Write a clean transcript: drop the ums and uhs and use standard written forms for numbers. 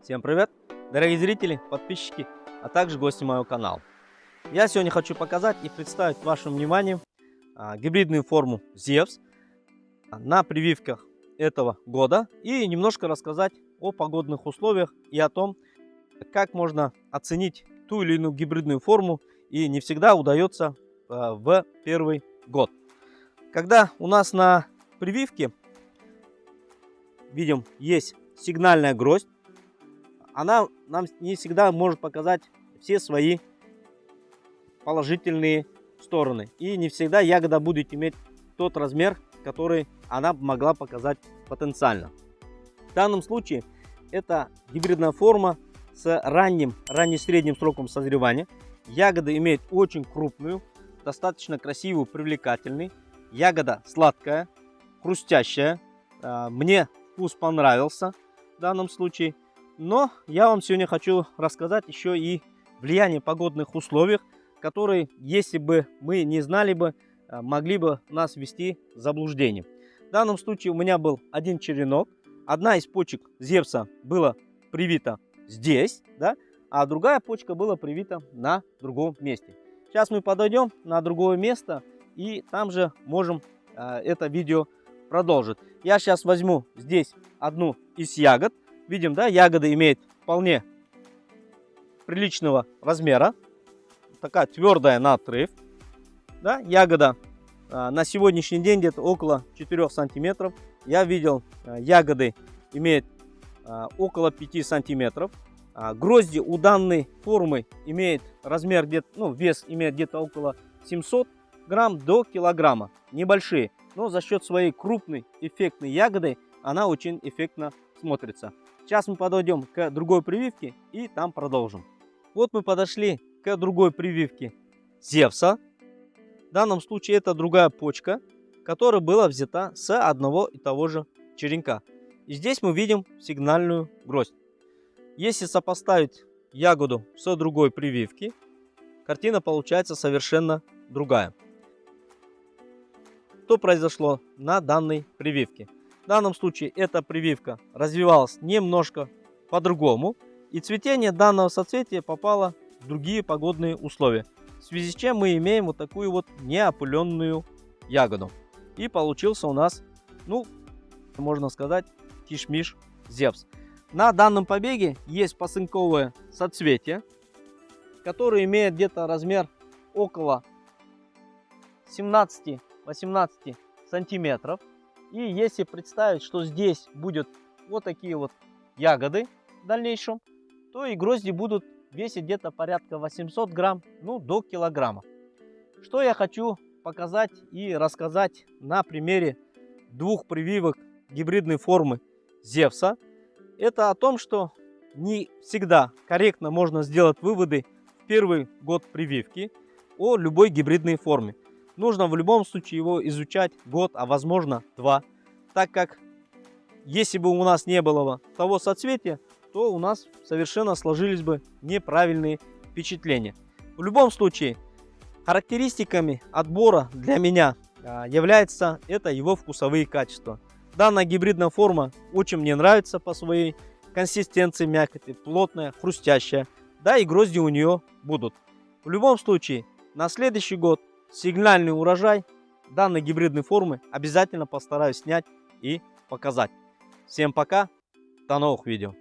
Всем привет, дорогие зрители, подписчики, а также гости моего канала. Я сегодня хочу показать и представить вашему вниманию гибридную форму Zevs на прививках этого года и немножко рассказать о погодных условиях и о том, как можно оценить ту или иную гибридную форму, и не всегда удается в первый год. Когда у нас на прививке, видим, есть сигнальная гроздь, она нам не всегда может показать все свои положительные стороны. И не всегда ягода будет иметь тот размер, который она могла показать потенциально. В данном случае это гибридная форма с ранне-средним сроком созревания. Ягода имеет очень крупную, достаточно красивую, привлекательную. Ягода сладкая, хрустящая. Мне вкус понравился в данном случае. Но я вам сегодня хочу рассказать еще и влияние погодных условий, которые, если бы мы не знали бы, могли бы нас ввести в заблуждение. В данном случае у меня был один черенок. Одна из почек Зевса была привита здесь, да, а другая почка была привита на другом месте. Сейчас мы подойдем на другое место и там же можем это видео продолжить. Я сейчас возьму здесь одну из ягод. Видим, да, ягода имеет вполне приличного размера. Такая твердая на отрыв. Да, ягода на сегодняшний день где-то около 4 сантиметров. Я видел, ягоды имеют около 5 сантиметров. Грозди у данной формы имеет размер где-то, вес имеет где-то около 700 грамм до килограмма. Небольшие, но за счет своей крупной эффектной ягоды она очень эффектно смотрится. Сейчас мы подойдем к другой прививке и там продолжим. Вот мы подошли к другой прививке Зевса. В данном случае это другая почка, которая была взята с одного и того же черенка. И здесь мы видим сигнальную гроздь. Если сопоставить ягоду с другой прививки, картина получается совершенно другая. Что произошло на данной прививке? В данном случае эта прививка развивалась немножко по-другому, и цветение данного соцветия попало в другие погодные условия, в связи с чем мы имеем вот такую вот неопыленную ягоду. И получился у нас, можно сказать, кишмиш Зевс. На данном побеге есть посынковое соцветие, которое имеет где-то размер около 17-18 сантиметров. И если представить, что здесь будут вот такие вот ягоды в дальнейшем, то и грозди будут весить где-то порядка 800 грамм, до килограмма. Что я хочу показать и рассказать на примере двух прививок гибридной формы Зевса. Это о том, что не всегда корректно можно сделать выводы в первый год прививки о любой гибридной форме. Нужно в любом случае его изучать год, а возможно 2. Так как если бы у нас не было того соцветия, то у нас совершенно сложились бы неправильные впечатления. В любом случае, характеристиками отбора для меня является это его вкусовые качества. Данная гибридная форма очень мне нравится по своей консистенции, мякоти, плотная, хрустящая. Да, и грозди у нее будут. В любом случае, на следующий год сигнальный урожай данной гибридной формы обязательно постараюсь снять и показать. Всем пока, до новых видео.